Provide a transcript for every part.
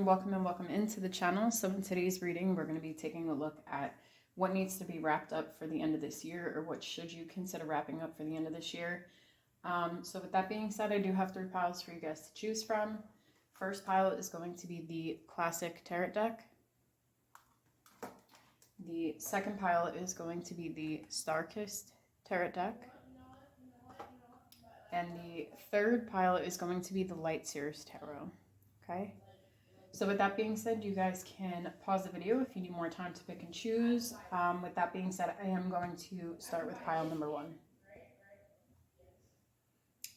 welcome and welcome into the channel. So in today's reading, we're going to be taking a look at what needs to be wrapped up for the end of this year, or what should you consider wrapping up for the end of this year. So with that being said, I do have 3 piles for you guys to choose from. First pile is going to be the Classic Tarot deck. The second pile is going to be the Star-Kissed Tarot deck. And the third pile is going to be the Light Seers Tarot. Okay? So with that being said, you guys can pause the video if you need more time to pick and choose. With that being said, I am going to start with pile number 1.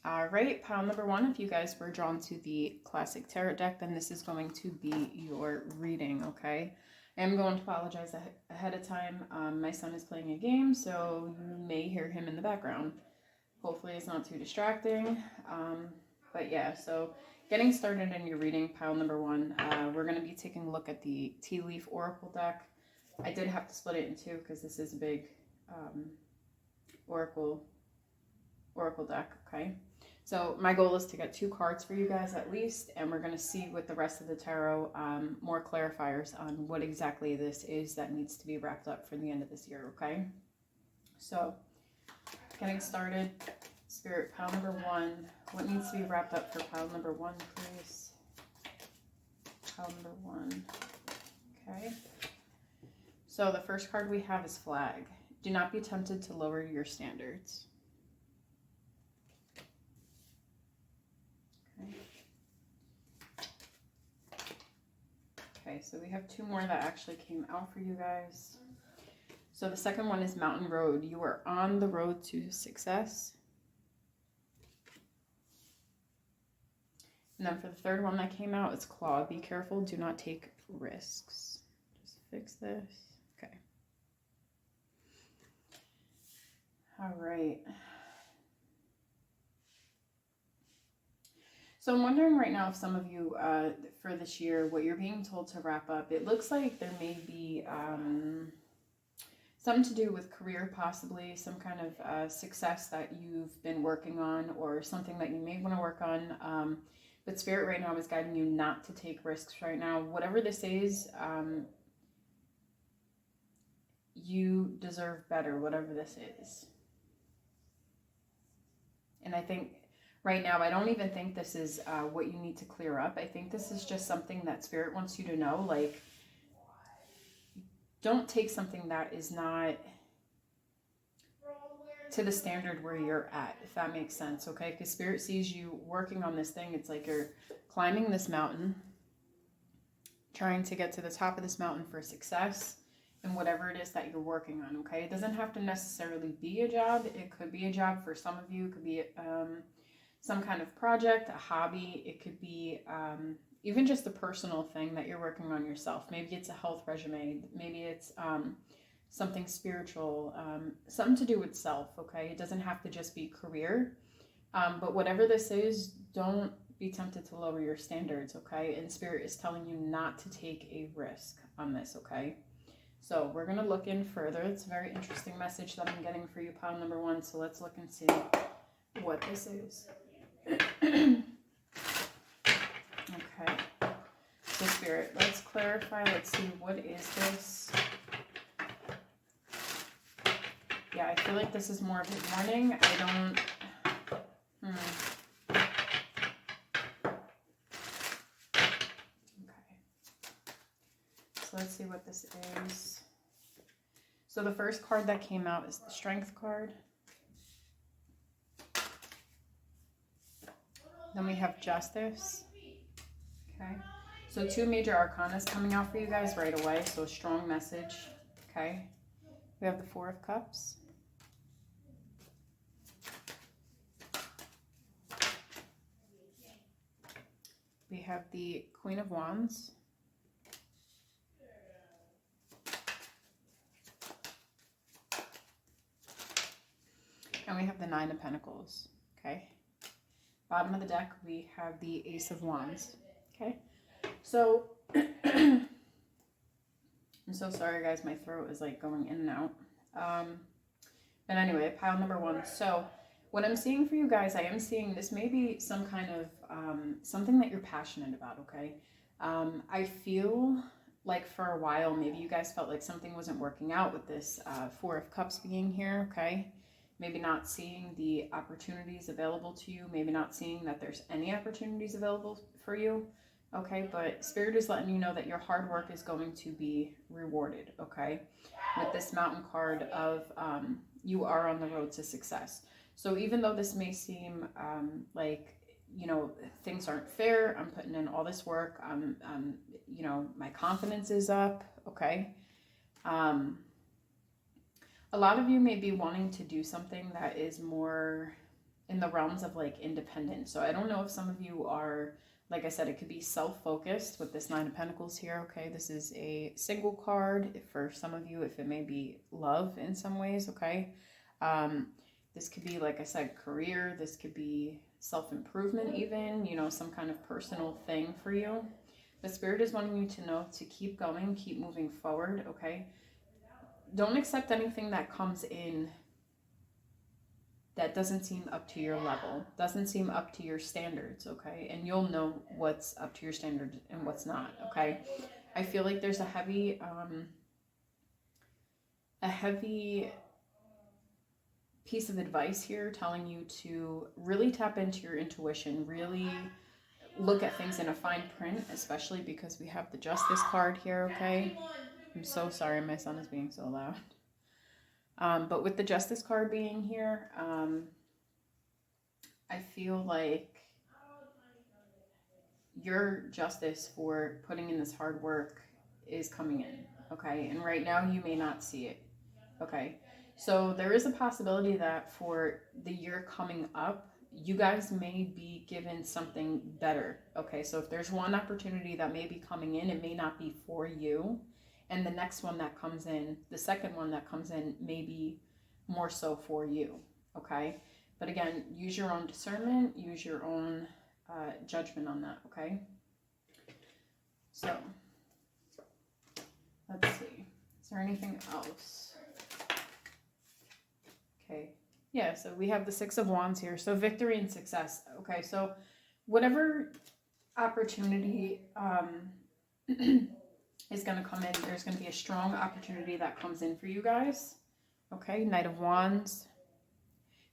All right, pile number 1, if you guys were drawn to the Classic Tarot deck, then this is going to be your reading, okay? I am going to apologize ahead of time. My son is playing a game, so you may hear him in the background. Hopefully it's not too distracting. But yeah, so getting started in your reading, pile number 1, we're going to be taking a look at the Tea Leaf Oracle deck. I did have to split it in 2 because this is a big Oracle deck, okay? So my goal is to get 2 cards for you guys at least, and we're going to see with the rest of the tarot more clarifiers on what exactly this is that needs to be wrapped up for the end of this year, okay? So getting started, Spirit, pile number 1. What needs to be wrapped up for pile number 1, please? Pile number 1. Okay. So the first card we have is Flag. Do not be tempted to lower your standards. Okay. Okay, so we have 2 more that actually came out for you guys. So the second one is Mountain Road. You are on the road to success. And then for the third one that came out, it's Claw. Be careful. Do not take risks. Just fix this. Okay. All right. So I'm wondering right now if some of you, for this year, what you're being told to wrap up, it looks like there may be something to do with career, possibly some kind of success that you've been working on, or something that you may want to work on. But Spirit right now is guiding you not to take risks right now. Whatever this is, you deserve better, whatever this is. And I think right now, I don't even think this is what you need to clear up. I think this is just something that Spirit wants you to know. Like, don't take something that is not to the standard where you're at, if that makes sense, okay? Because Spirit sees you working on this thing. It's like you're climbing this mountain, trying to get to the top of this mountain for success and whatever it is that you're working on, okay? It doesn't have to necessarily be a job. It could be a job for some of you. It could be some kind of project, a hobby. It could be even just a personal thing that you're working on yourself. Maybe it's a health regimen. Maybe it's something spiritual, something to do with self, okay? It doesn't have to just be career. But whatever this is, don't be tempted to lower your standards, okay? And Spirit is telling you not to take a risk on this, okay? So we're going to look in further. It's a very interesting message that I'm getting for you, pile number 1. So let's look and see what this is. Okay. So Spirit, let's clarify. Let's see, what is this? Yeah, I feel like this is more of a warning. I don't... Okay. So let's see what this is. So the first card that came out is the Strength card. Then we have Justice. Okay. So 2 major arcanas coming out for you guys right away. So a strong message. Okay. We have the 4 of Cups. We have the Queen of Wands. And we have the 9 of Pentacles. Okay. Bottom of the deck, we have the Ace of Wands. Okay. So, I'm so sorry, guys. My throat is like going in and out. But anyway, pile number 1. So, what I'm seeing for you guys, I am seeing this may be some kind of something that you're passionate about, okay? I feel like for a while, maybe you guys felt like something wasn't working out with this Four of Cups being here, okay? Maybe not seeing the opportunities available to you, maybe not seeing that there's any opportunities available for you, okay? But Spirit is letting you know that your hard work is going to be rewarded, okay? With this Mountain card of you are on the road to success. So even though this may seem like, you know, things aren't fair, I'm putting in all this work, you know, my confidence is up, okay? A lot of you may be wanting to do something that is more in the realms of like independent. So I don't know if some of you are, like I said, it could be self-focused with this Nine of Pentacles here, okay? This is a single card for some of you, if it may be love in some ways, okay? This could be, like I said, career. This could be self-improvement even, you know, some kind of personal thing for you. The Spirit is wanting you to know to keep going, keep moving forward, okay? Don't accept anything that comes in that doesn't seem up to your level, doesn't seem up to your standards, okay? And you'll know what's up to your standards and what's not, okay? I feel like there's a heavy piece of advice here telling you to really tap into your intuition, really look at things in a fine print, especially because we have the Justice card here, okay? I'm so sorry, my son is being so loud. But with the Justice card being here, I feel like your justice for putting in this hard work is coming in, okay? And right now you may not see it, okay? So there is a possibility that for the year coming up, you guys may be given something better, okay? So if there's one opportunity that may be coming in, it may not be for you. And the next one that comes in, the second one that comes in, may be more so for you, okay? But again, use your own discernment, use your own judgment on that, okay? So, let's see. Is there anything else? Okay. Yeah, so we have the Six of Wands here. So victory and success. Okay, so whatever opportunity is going to come in, there's going to be a strong opportunity that comes in for you guys. Okay, Knight of Wands.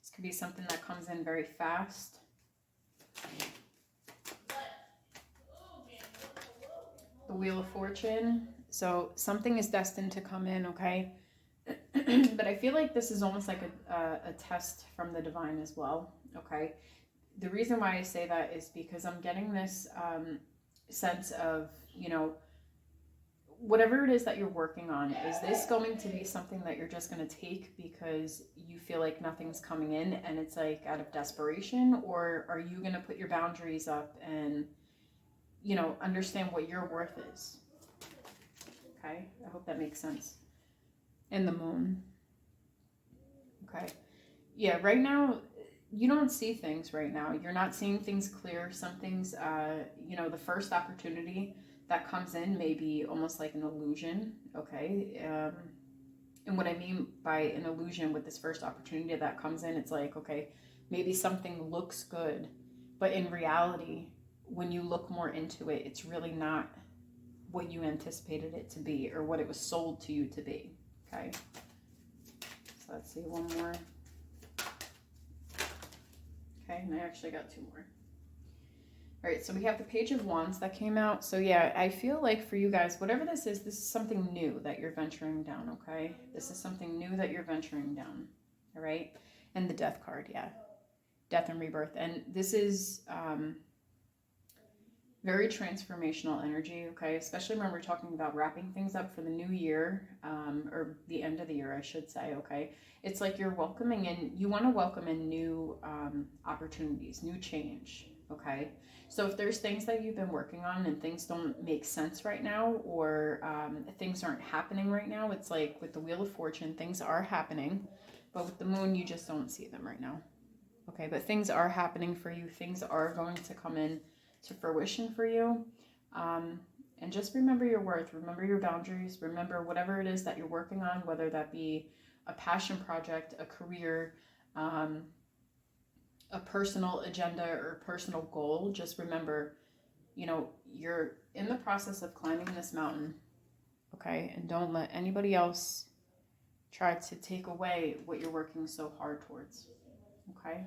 This could be something that comes in very fast. The Wheel of Fortune. So something is destined to come in, okay? But I feel like this is almost like a test from the divine as well, okay? The reason why I say that is because I'm getting this sense of, you know, whatever it is that you're working on, is this going to be something that you're just going to take because you feel like nothing's coming in and it's like out of desperation? Or are you going to put your boundaries up and, you know, understand what your worth is? Okay, I hope that makes sense. And the Moon. Okay. Yeah, right now, you don't see things right now. You're not seeing things clear. Some things, you know, the first opportunity that comes in may be almost like an illusion, okay? And what I mean by an illusion with this first opportunity that comes in, it's like, okay, maybe something looks good, but in reality, when you look more into it, it's really not what you anticipated it to be or what it was sold to you to be, okay? So let's see, one more. Okay, and I actually got two more. All right, so we have the Page of Wands that came out. So yeah, I feel like for you guys, whatever this is something new that you're venturing down, okay? This is something new that you're venturing down, all right? And the Death card, yeah. Death and rebirth. And this is very transformational energy, okay? Especially when we're talking about wrapping things up for the new year, or the end of the year, I should say, okay? It's like you're welcoming in, you want to welcome in new opportunities, new change, okay? So if there's things that you've been working on and things don't make sense right now, or things aren't happening right now, it's like with the Wheel of Fortune, things are happening, but with the Moon, you just don't see them right now, okay? But things are happening for you. Things are going to come in to fruition for you. And just remember your worth, remember your boundaries, remember whatever it is that you're working on, whether that be a passion project, a career, a personal agenda or personal goal. Just remember, you know, you're in the process of climbing this mountain, okay? And don't let anybody else try to take away what you're working so hard towards, okay?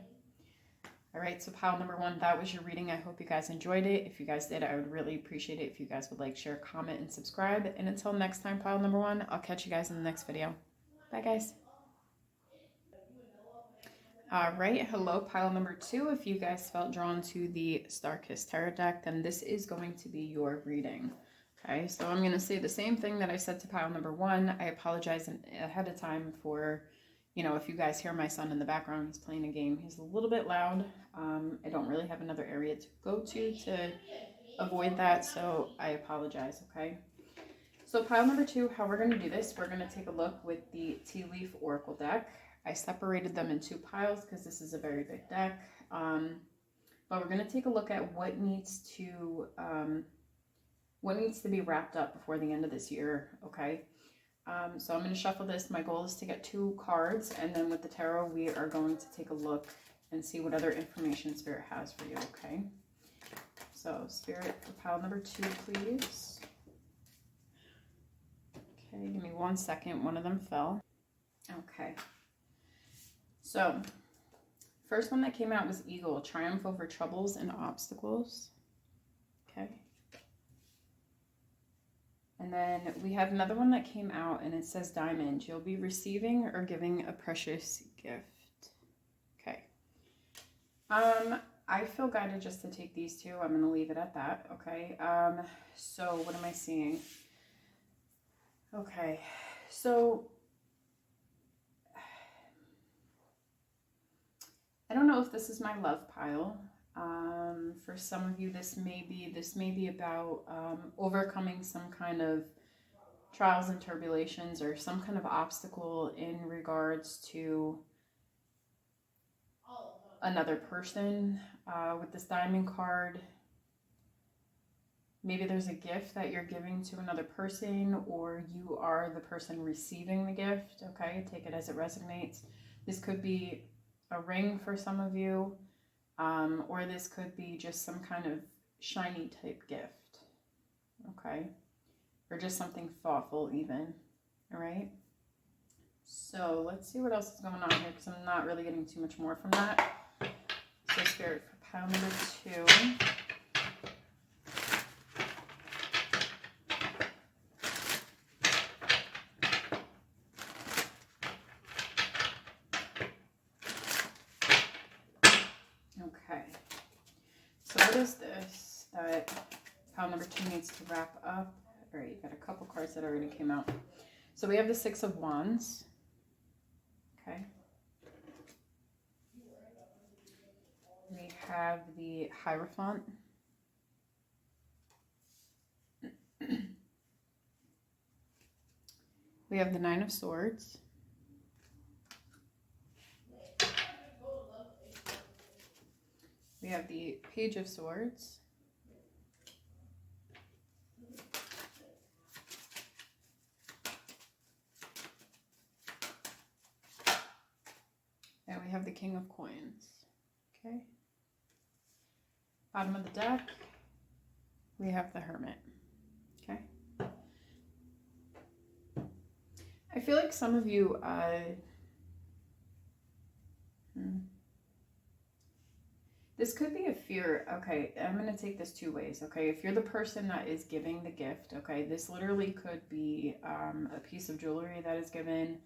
All right, so pile number 1, that was your reading. I hope you guys enjoyed it. If you guys did, I would really appreciate it if you guys would like, share, comment, and subscribe. And until next time, pile number 1, I'll catch you guys in the next video. Bye, guys. All right, hello, pile number 2. If you guys felt drawn to the Star-Kissed Tarot deck, then this is going to be your reading. Okay, so I'm going to say the same thing that I said to pile number 1. I apologize ahead of time for, you know, if you guys hear my son in the background, he's playing a game. He's a little bit loud. I don't really have another area to go to avoid that, so I apologize, okay? So pile number 2, how we're going to do this, we're going to take a look with the Tea Leaf Oracle deck. I separated them in 2 piles because this is a very big deck, but we're going to take a look at what needs to be wrapped up before the end of this year, okay? So I'm going to shuffle this. My goal is to get 2 cards, and then with the tarot, we are going to take a look and see what other information Spirit has for you, okay? So Spirit for pile number 2, please. Okay, give me 1 second. One of them fell. Okay. So, first one that came out was Eagle, Triumph over Troubles and Obstacles. Okay. And then we have another one that came out, and it says Diamond. You'll be receiving or giving a precious gift. Okay. I feel guided just to take these 2. I'm going to leave it at that. Okay. So what am I seeing? Okay. So I don't know if this is my love pile. For some of you, this may be about overcoming some kind of trials and tribulations or some kind of obstacle in regards to another person. With this Diamond card, maybe there's a gift that you're giving to another person, or you are the person receiving the gift. Okay, take it as it resonates. This could be a ring for some of you, or this could be just some kind of shiny type gift, okay, or just something thoughtful even. All right, so let's see what else is going on here, because I'm not really getting too much more from that. So Spirit for pile number 2. What is this that pile number 2 needs to wrap up? All right, you got a couple cards that already came out. So we have the 6 of Wands. Okay. We have the Hierophant. We have the 9 of Swords. We have the Page of Swords. And we have the King of Coins. Okay. Bottom of the deck, we have the Hermit. Okay. I feel like some of you, this could be a fear. Okay, I'm going to take this 2 ways. Okay, if you're the person that is giving the gift, okay, this literally could be a piece of jewelry that is given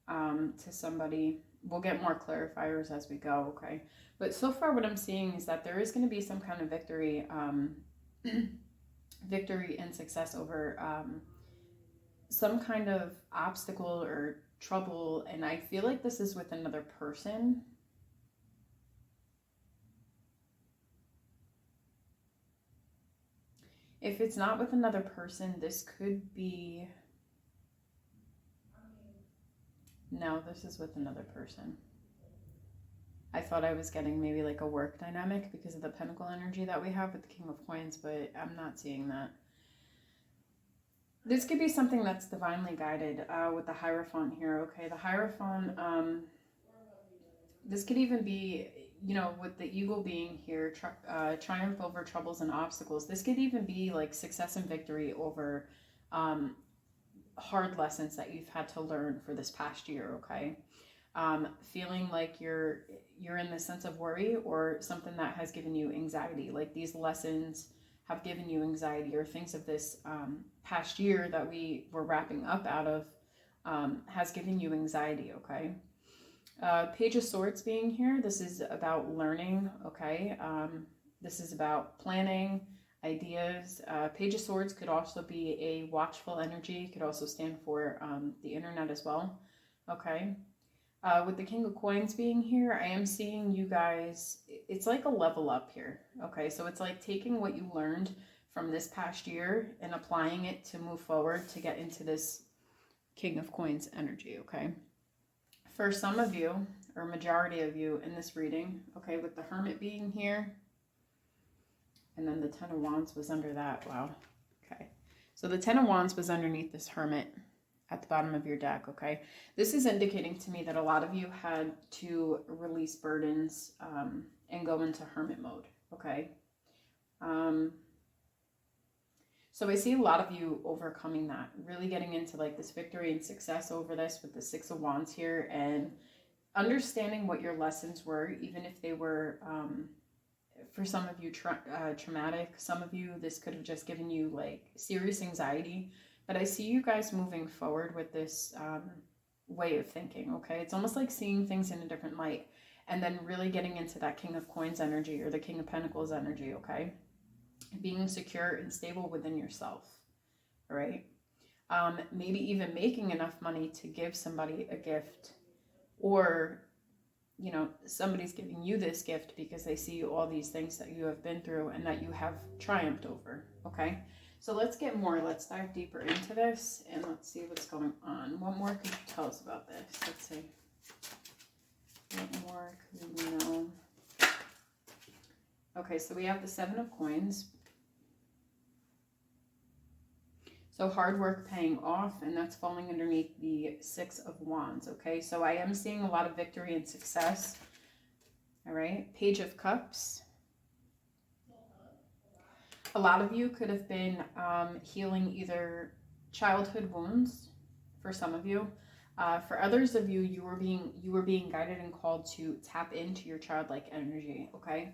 to somebody. We'll get more clarifiers as we go, okay? But so far what I'm seeing is that there is going to be some kind of victory, victory and success over some kind of obstacle or trouble. And I feel like this is with another person. If it's not with another person, this could be... No, this is with another person. I thought I was getting maybe like a work dynamic because of the Pentacle energy that we have with the King of Coins, but I'm not seeing that. This could be something that's divinely guided with the Hierophant here, okay? The Hierophant, this could even be, you know, with the eagle being here, triumph over troubles and obstacles. This could even be like success and victory over hard lessons that you've had to learn for this past year, okay? Feeling like you're in this sense of worry or something that has given you anxiety, like these lessons have given you anxiety, or things of this past year that we were wrapping up out of has given you anxiety, okay? Page of Swords being here, this is about learning, okay? This is about planning, ideas. Page of Swords could also be a watchful energy, could also stand for the internet as well, okay? With the King of Coins being here, I am seeing you guys, it's like a level up here, okay? So it's like taking what you learned from this past year and applying it to move forward to get into this King of Coins energy, okay? For some of you, or majority of you in this reading, okay, with the Hermit being here, and then the Ten of Wands was under that, wow, okay. So the Ten of Wands was underneath this Hermit at the bottom of your deck, okay? This is indicating to me that a lot of you had to release burdens and go into hermit mode, okay? So I see a lot of you overcoming that, really getting into like this victory and success over this with the Six of Wands here, and understanding what your lessons were, even if they were, for some of you, traumatic. Some of you, this could have just given you like serious anxiety. But I see you guys moving forward with this way of thinking, okay? It's almost like seeing things in a different light, and then really getting into that King of Coins energy or the King of Pentacles energy, okay? Being secure and stable within yourself, all right? Maybe even making enough money to give somebody a gift, or, you know, somebody's giving you this gift because they see all these things that you have been through and that you have triumphed over, okay? So let's get more. Let's dive deeper into this and let's see what's going on. What more could you tell us about this? Let's see. What more could we know? Okay, so we have the Seven of Coins. So hard work paying off, and that's falling underneath the Six of Wands, okay? So I am seeing a lot of victory and success, all right? Page of Cups. A lot of you could have been healing either childhood wounds for some of you. For others of you, you were being guided and called to tap into your childlike energy, okay?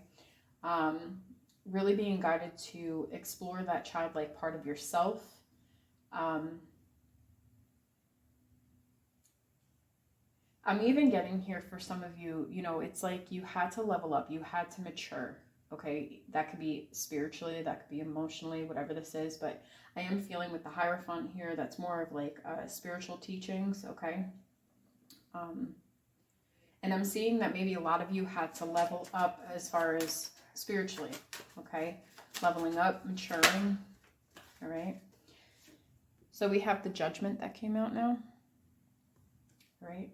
Really being guided to explore that childlike part of yourself. I'm even getting here for some of you, you know, it's like you had to level up, you had to mature. Okay, that could be spiritually, that could be emotionally, whatever this is, but I am feeling with the Hierophant here, that's more of like spiritual teachings, okay? And I'm seeing that maybe a lot of you had to level up as far as spiritually, okay? Leveling up, maturing, all right? So we have the Judgment that came out now, right?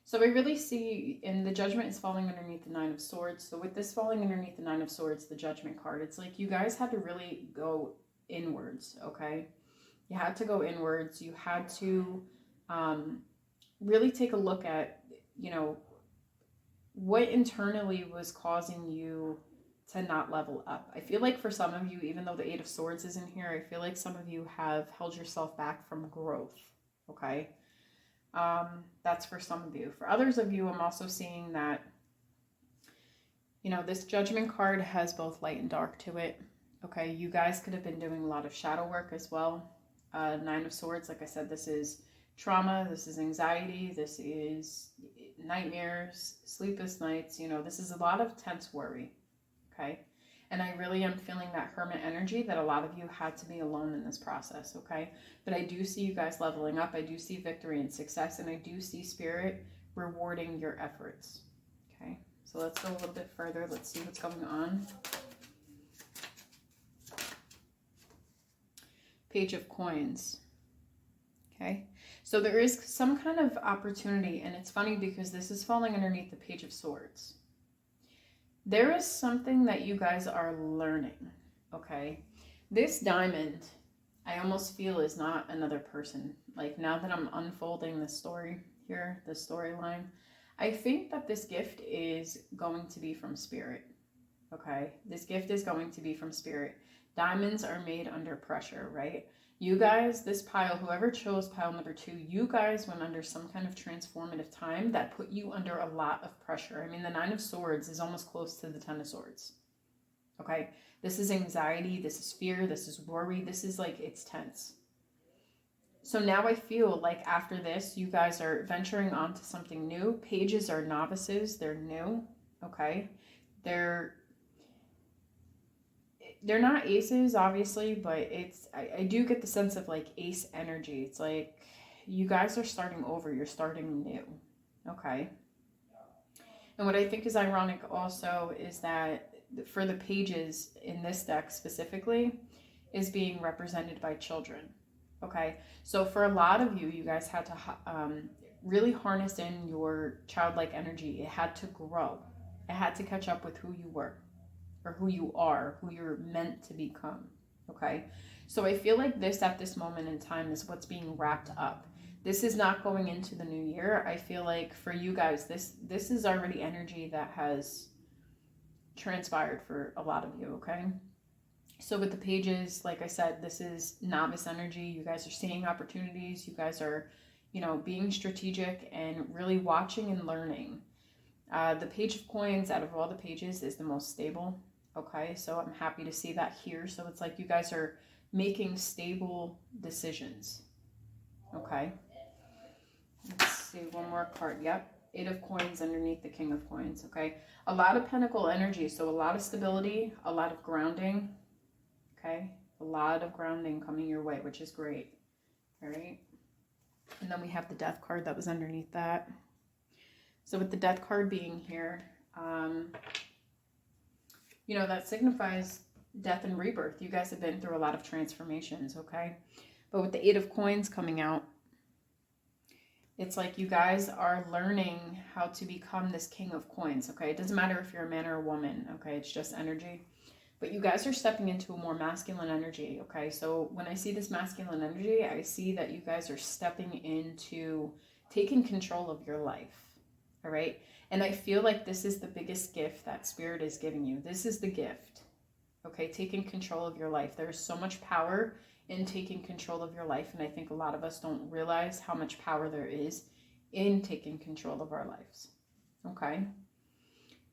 So we really see, and the Judgment is falling underneath the Nine of Swords. So with this falling underneath the Nine of Swords, the Judgment card, it's like you guys had to really go inwards, okay? You had to go inwards. You had to really take a look at, you know, what internally was causing you to not level up. I feel like for some of you, even though the Eight of Swords is in here, I feel like some of you have held yourself back from growth, okay? That's for some of you. For others of you, I'm also seeing that, you know, this Judgment card has both light and dark to it. Okay, you guys could have been doing a lot of shadow work as well. Nine of Swords, like I said, this is trauma, this is anxiety, this is nightmares, sleepless nights, you know, this is a lot of tense worry, okay? And I really am feeling that Hermit energy that a lot of you had to be alone in this process, okay? But I do see you guys leveling up. I do see victory and success, and I do see Spirit rewarding your efforts, okay? So let's go a little bit further. Let's see what's going on. Page of Coins, okay? So there is some kind of opportunity, and it's funny because this is falling underneath the Page of Swords. There is something that you guys are learning, okay? This diamond, I almost feel is not another person. Like now that I'm unfolding the story here, the storyline, I think that this gift is going to be from spirit. Okay, this gift is going to be from spirit. Diamonds are made under pressure, right? You guys, this pile, whoever chose pile number 2, you guys went under some kind of transformative time that put you under a lot of pressure. I mean, the 9 of Swords is almost close to the 10 of Swords. Okay, this is anxiety, this is fear, this is worry, this is like, it's tense. So now I feel like after this, you guys are venturing onto something new. Pages are novices, they're new, okay? They're not aces, obviously, but it's, I do get the sense of like ace energy. It's like you guys are starting over, you're starting new, okay? And what I think is ironic also is that for the pages in this deck specifically is being represented by children, okay? So for a lot of you, you guys had to really harness in your childlike energy. It had to grow. It had to catch up with who you were, or who you are, who you're meant to become, okay? So I feel like this at this moment in time is what's being wrapped up. This is not going into the new year. I feel like for you guys, this is already energy that has transpired for a lot of you, okay? So with the pages, like I said, this is novice energy. You guys are seeing opportunities. You guys are, you know, being strategic and really watching and learning. The Page of Coins out of all the pages is the most stable. Okay, so I'm happy to see that here. So it's like you guys are making stable decisions. Okay. Let's see, one more card. Yep. 8 of Coins underneath the King of Coins. Okay. A lot of Pentacle energy. So a lot of stability, a lot of grounding. Okay. A lot of grounding coming your way, which is great. All right. And then we have the Death card that was underneath that. So with the Death card being here, you know, that signifies death and rebirth. You guys have been through a lot of transformations, okay? But with the 8 of Coins coming out, it's like you guys are learning how to become this King of Coins, okay? It doesn't matter if you're a man or a woman, okay? It's just energy. But you guys are stepping into a more masculine energy, okay? So when I see this masculine energy, I see that you guys are stepping into taking control of your life, all right? And I feel like this is the biggest gift that Spirit is giving you. This is the gift, okay? Taking control of your life. There's so much power in taking control of your life, and I think a lot of us don't realize how much power there is in taking control of our lives, okay?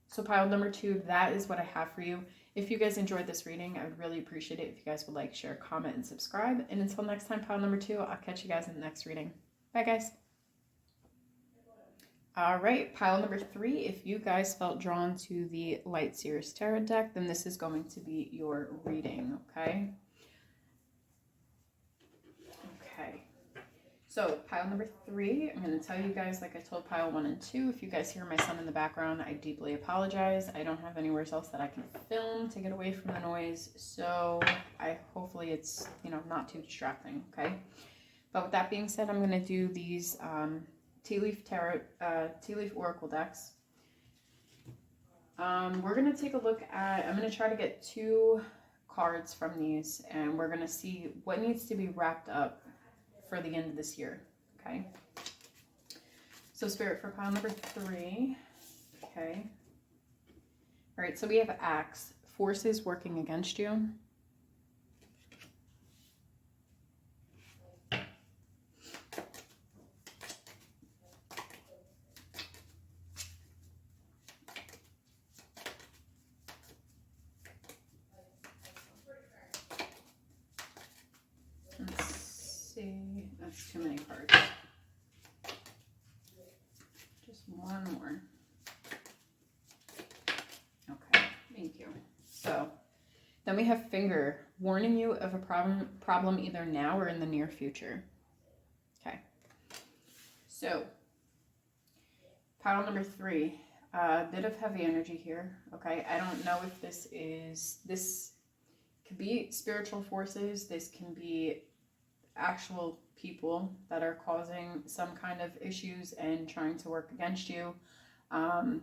So pile number 2, that is what I have for you. If you guys enjoyed this reading, I would really appreciate it if you guys would like, share, comment, and subscribe. And until next time, pile number 2, I'll catch you guys in the next reading. Bye, guys. All right, pile number 3, if you guys felt drawn to the Light Seers Tarot deck, then this is going to be your reading, okay? Okay, so pile number 3, I'm going to tell you guys, like I told pile 1 and 2, if you guys hear my son in the background, I deeply apologize. I don't have anywhere else that I can film to get away from the noise, so hopefully it's, you know, not too distracting, okay? But with that being said, I'm going to do these Tea Leaf Tarot, Tea Leaf Oracle decks. We're going to take a look at, I'm going to try to get 2 cards from these, and we're going to see what needs to be wrapped up for the end of this year, okay? So Spirit for pile number 3, okay? All right, so we have Axe, forces working against you. That's too many cards. Just one more. Okay, thank you. So then we have Finger, warning you of a problem either now or in the near future. Okay. So pile number 3, a bit of heavy energy here. Okay, I don't know if this could be spiritual forces. This can be actual people that are causing some kind of issues and trying to work against you. I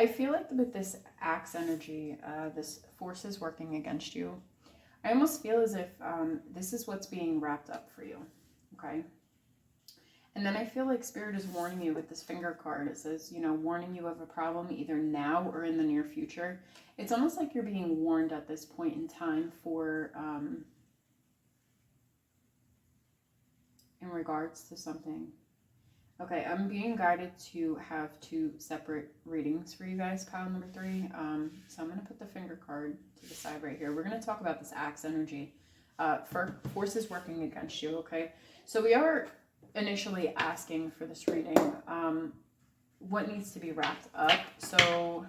feel like with this Axe energy, this force is working against you. I almost feel as if this is what's being wrapped up for you, okay? And then I feel like Spirit is warning you with this finger card. It says, you know, warning you of a problem either now or in the near future. It's almost like you're being warned at this point in time for, in regards to something. Okay, I'm being guided to have 2 separate readings for you guys, pile number 3. So I'm going to put the finger card to the side right here. We're going to talk about this axe energy. For forces working against you, okay? So we are initially asking for this reading, what needs to be wrapped up. So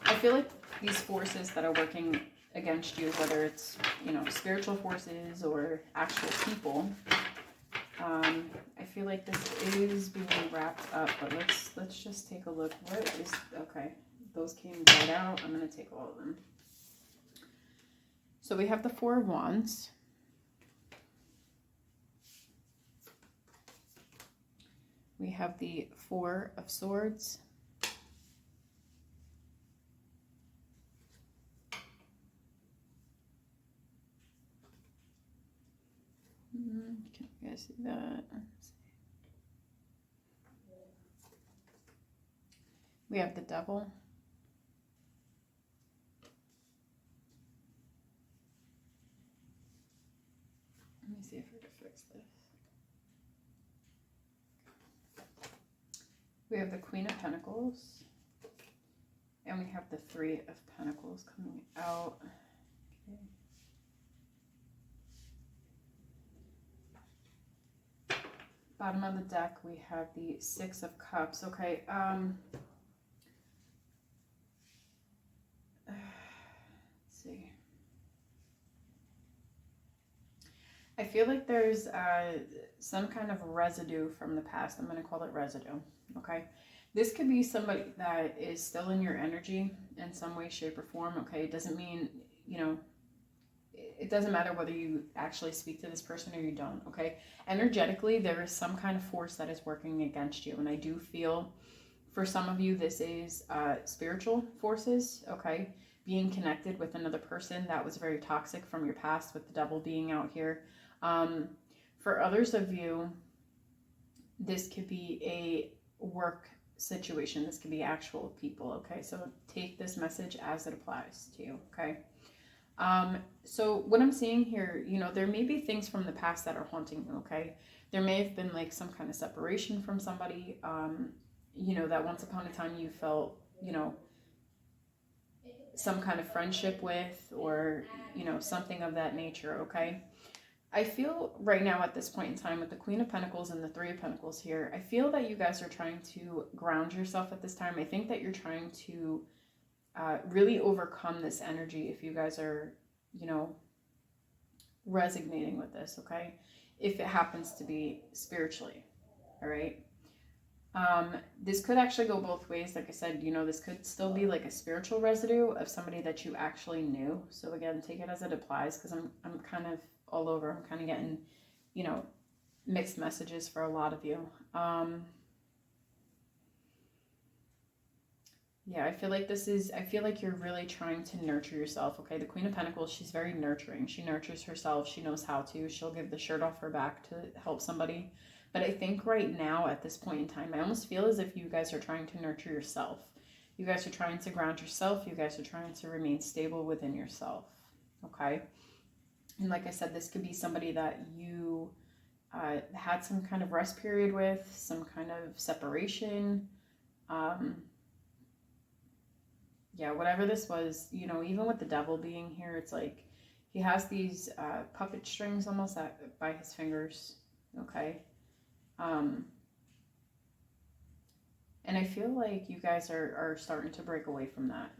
I feel like these forces that are working against you, whether it's, you know, spiritual forces or actual people, I feel like this is being wrapped up, but let's just take a look. What is, okay, those came right out. I'm going to take all of them. So we have the 4 of Wands. We have the 4 of Swords. Can you guys see that? We have the Devil. Let me see if I can fix this. We have the Queen of Pentacles. And we have the 3 of Pentacles coming out. Okay. Bottom of the deck, we have the 6 of Cups. Okay, let's see. I feel like there's some kind of residue from the past. I'm going to call it residue, okay? This could be somebody that is still in your energy in some way, shape, or form, okay? It doesn't mean, you know, it doesn't matter whether you actually speak to this person or you don't, okay? Energetically, there is some kind of force that is working against you, and I do feel for some of you this is spiritual forces, okay? Being connected with another person that was very toxic from your past, with the Devil being out here. For others of you, this could be a work situation. This could be actual people, okay? So take this message as it applies to you, okay? So what I'm seeing here, you know, there may be things from the past that are haunting you, okay? There may have been like some kind of separation from somebody, you know, that once upon a time you felt, you know, some kind of friendship with, or, you know, something of that nature, okay? I feel right now at this point in time with the Queen of Pentacles and the 3 of Pentacles here, I feel that you guys are trying to ground yourself at this time. I think that you're trying to really overcome this energy if you guys are, you know, resonating with this, okay? If it happens to be spiritually, all right? This could actually go both ways. Like I said, you know, this could still be like a spiritual residue of somebody that you actually knew. So again, take it as it applies, because I'm kind of all over. I'm kind of getting, you know, mixed messages for a lot of you. Yeah, I feel like you're really trying to nurture yourself, okay? The Queen of Pentacles, she's very nurturing. She nurtures herself. She knows how to. She'll give the shirt off her back to help somebody. But I think right now, at this point in time, I almost feel as if you guys are trying to nurture yourself. You guys are trying to ground yourself. You guys are trying to remain stable within yourself, okay? And like I said, this could be somebody that you had some kind of rest period with, some kind of separation. Yeah, whatever this was, you know, even with the Devil being here, it's like he has these puppet strings almost by his fingers, okay? And I feel like you guys are starting to break away from that,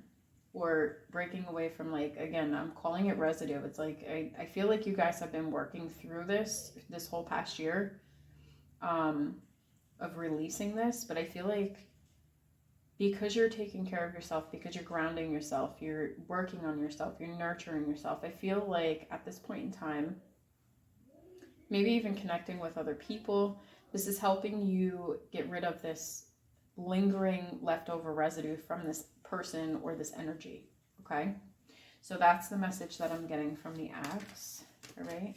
or breaking away from, like, again, I'm calling it residue. It's like, I feel like you guys have been working through this whole past year of releasing this, but I feel like because you're taking care of yourself, because you're grounding yourself, you're working on yourself, you're nurturing yourself, I feel like at this point in time, maybe even connecting with other people, this is helping you get rid of this lingering leftover residue from this person or this energy, okay? So that's the message that I'm getting from the axe, all right?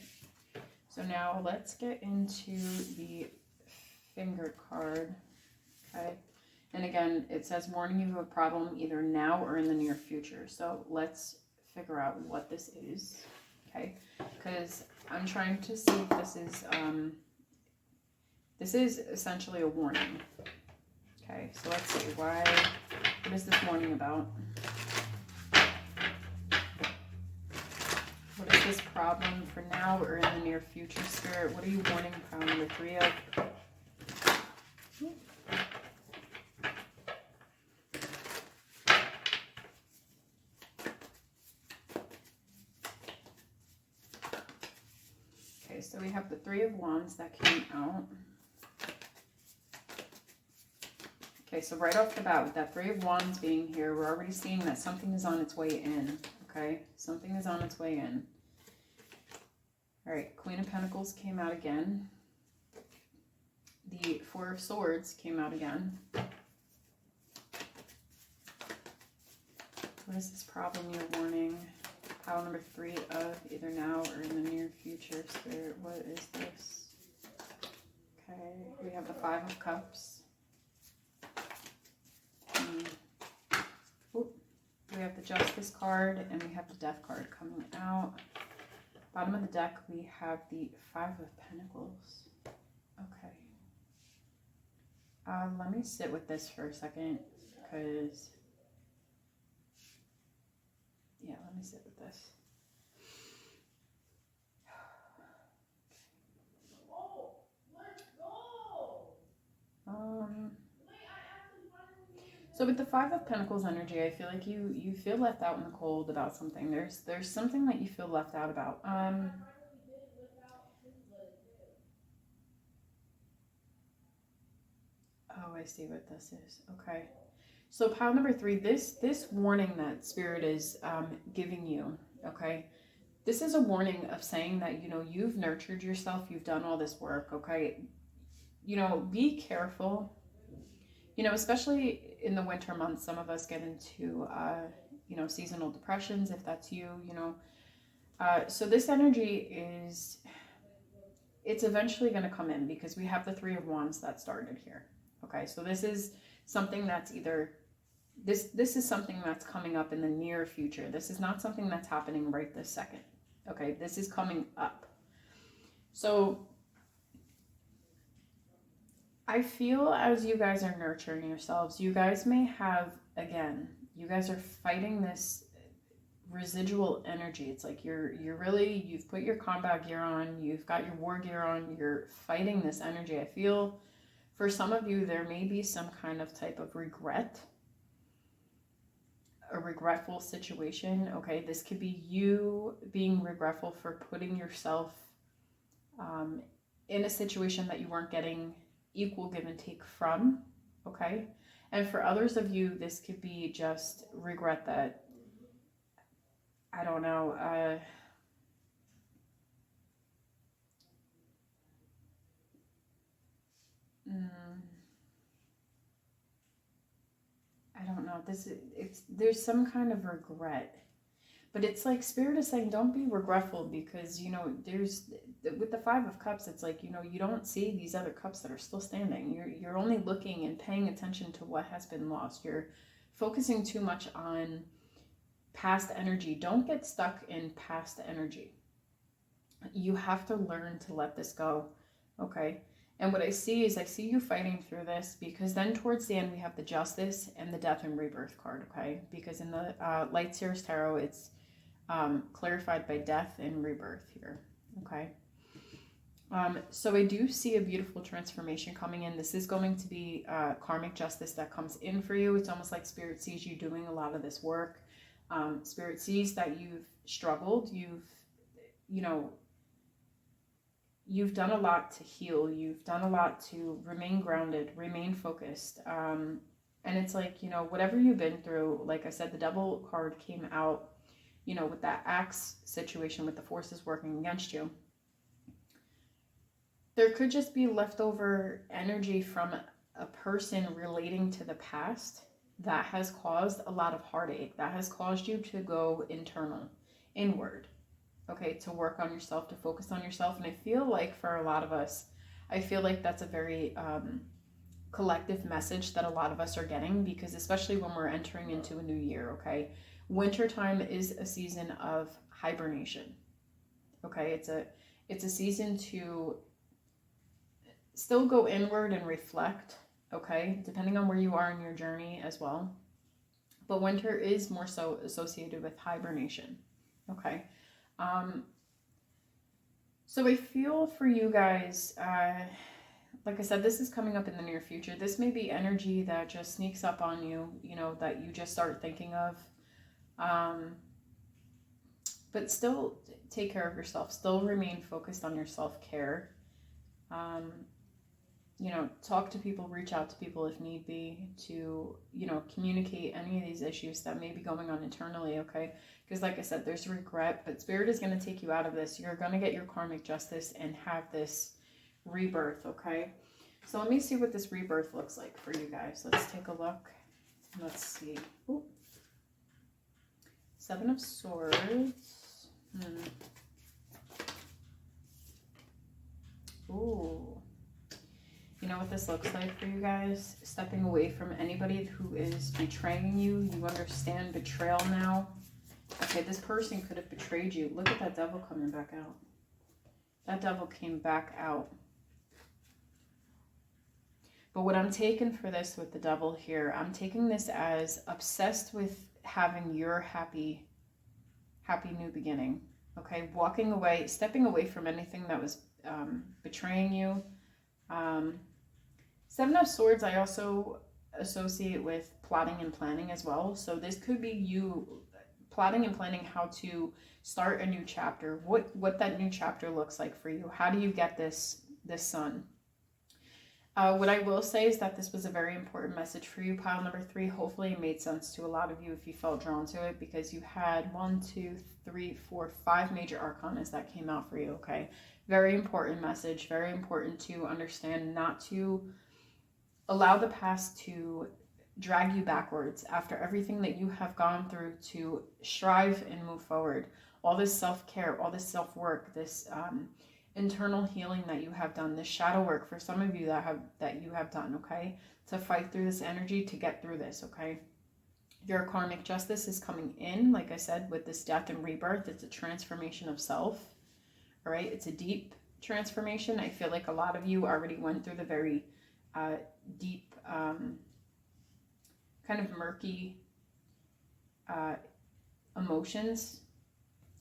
So now let's get into the Finger card. Okay. And again, it says warning you of a problem either now or in the near future. So let's figure out what this is. Okay. Because I'm trying to see if this is essentially a warning. Okay. So let's see. What is this warning about? What is this problem for now or in the near future, Spirit? What are you warning pile number 3 of? Okay, so we have the 3 of Wands that came out. Okay, so right off the bat with that 3 of Wands being here, we're already seeing that something is on its way in. Okay, something is on its way in. All right, Queen of Pentacles came out again. The 4 of Swords came out again. What is this problem you're warning? Pile number 3 of either now or in the near future, Spirit. What is this? Okay, we have the 5 of Cups. We have the Justice card and we have the Death card coming out. Bottom of the deck, we have the 5 of Pentacles. Okay. Let me sit with this for a second because, yeah, let me sit with this. So with the 5 of Pentacles energy, I feel like you feel left out in the cold about something. There's something that you feel left out about. Oh, I see what this is. Okay. So pile number 3, this warning that Spirit is giving you, okay? This is a warning of saying that, you know, you've nurtured yourself, you've done all this work, okay? You know, be careful. You know, especially in the winter months, some of us get into, you know, seasonal depressions, if that's you, you know. So this energy is, it's eventually going to come in because we have the 3 of Wands that started here. Okay, so this is something that's either, this is something that's coming up in the near future. This is not something that's happening right this second. Okay, this is coming up. So I feel as you guys are nurturing yourselves, you guys may have, again, you guys are fighting this residual energy. It's like you've put your combat gear on, you've got your war gear on, you're fighting this energy. I feel for some of you, there may be some kind of type of regret, a regretful situation. Okay, this could be you being regretful for putting yourself in a situation that you weren't getting equal give and take from. Okay, and for others of you, this could be just regret that, I don't know, I don't know. There's some kind of regret, but it's like Spirit is saying, don't be regretful because, you know, with the 5 of Cups, it's like, you know, you don't see these other cups that are still standing. You're only looking and paying attention to what has been lost. You're focusing too much on past energy. Don't get stuck in past energy. You have to learn to let this go. Okay. And what I see is I see you fighting through this because then towards the end we have the Justice and the Death and Rebirth card, okay? Because in the Light Seers Tarot, it's clarified by death and rebirth here, okay? So I do see a beautiful transformation coming in. This is going to be karmic justice that comes in for you. It's almost like Spirit sees you doing a lot of this work. Spirit sees that you've struggled. You've done a lot to heal. You've done a lot to remain grounded, remain focused. And it's like, you know, whatever you've been through, like I said, the Devil card came out, you know, with that axe situation with the forces working against you. There could just be leftover energy from a person relating to the past that has caused a lot of heartache, that has caused you to go inward. Okay, to work on yourself, to focus on yourself. And I feel like for a lot of us, I feel like that's a very collective message that a lot of us are getting, because especially when we're entering into a new year, okay? Wintertime is a season of hibernation, okay? It's a season to still go inward and reflect, okay? Depending on where you are in your journey as well. But winter is more so associated with hibernation, okay? So I feel for you guys, like I said, this is coming up in the near future. This may be energy that just sneaks up on you, you know, that you just start thinking of. But still take care of yourself. Still remain focused on your self-care. You know, talk to people, reach out to people if need be, to, you know, communicate any of these issues that may be going on internally, okay? Because like I said, there's regret, but Spirit is going to take you out of this. You're going to get your karmic justice and have this rebirth, okay? So let me see what this rebirth looks like for you guys. Let's take a look. Let's see. Ooh. 7 of Swords. Ooh. You know what this looks like for you guys? Stepping away from anybody who is betraying you. You understand betrayal now. Okay, this person could have betrayed you. Look at that Devil coming back out. That Devil came back out. But what I'm taking for this with the Devil here, I'm taking this as obsessed with having your happy new beginning. Okay, walking away, stepping away from anything that was betraying you. 7 of Swords I also associate with plotting and planning as well. So this could be you plotting and planning how to start a new chapter. What that new chapter looks like for you. How do you get this sun? What I will say is that this was a very important message for you, pile number 3. Hopefully it made sense to a lot of you if you felt drawn to it, because you had 1, 2, 3, 4, 5 major arcanas that came out for you, okay? Very important message, very important to understand not to allow the past to drag you backwards after everything that you have gone through, to strive and move forward. All this self-care, all this self-work, this internal healing that you have done, this shadow work for some of you that you have done, okay, to fight through this energy, to get through this, okay. Your karmic justice is coming in, like I said, with this death and rebirth. It's a transformation of self, all right. It's a deep transformation. I feel like a lot of you already went through the very deep, kind of murky emotions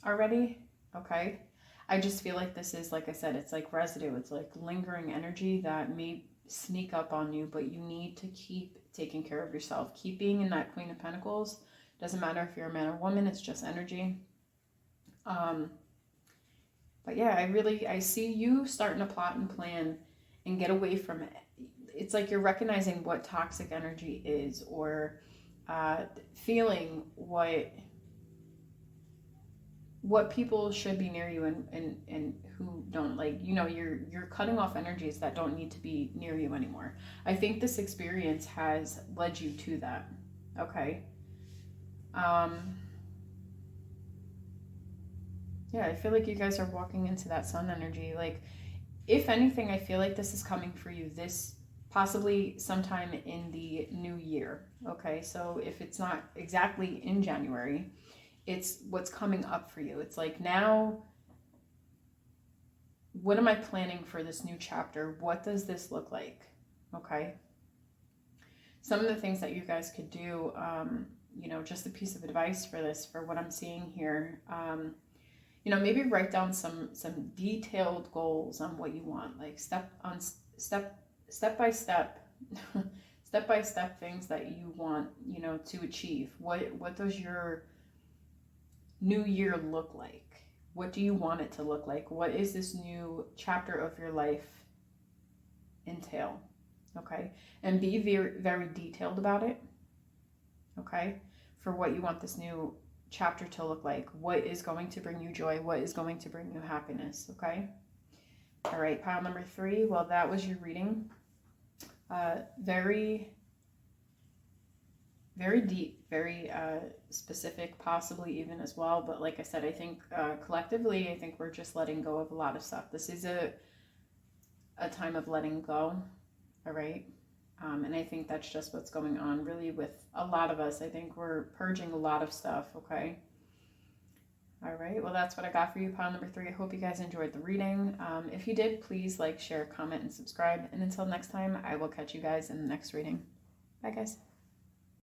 already, okay. I just feel like this is, like I said, it's like residue. It's like lingering energy that may sneak up on you, but you need to keep taking care of yourself. Keep being in that Queen of Pentacles. Doesn't matter if you're a man or woman, it's just energy. But yeah, I see you starting to plot and plan and get away from it. It's like you're recognizing what toxic energy is, or feeling what people should be near you and who don't. Like, you know, you're cutting off energies that don't need to be near you anymore. I think this experience has led you to that, okay. Yeah, I feel like you guys are walking into that sun energy. Like, if anything, I feel like this is coming for you this possibly sometime in the new year, okay. So if it's not exactly in January, it's what's coming up for you. It's like, now, what am I planning for this new chapter? What does this look like? Okay. Some of the things that you guys could do, you know, just a piece of advice for this, for what I'm seeing here, you know, maybe write down some detailed goals on what you want, like step by step things that you want, you know, to achieve. What does your new year look like? What do you want it to look like? What is this new chapter of your life entail? Okay. And be very, very detailed about it. Okay. For what you want this new chapter to look like. What is going to bring you joy? What is going to bring you happiness? Okay. All right. Pile number 3. Well, that was your reading. Very, very deep, very specific, possibly even as well. But like I said, I think collectively, I think we're just letting go of a lot of stuff. This is a a time of letting go. All right. And I think that's just what's going on really with a lot of us. I think we're purging a lot of stuff. Okay. All right. Well, that's what I got for you, pile number 3. I hope you guys enjoyed the reading. If you did, please like, share, comment, and subscribe. And until next time, I will catch you guys in the next reading. Bye, guys.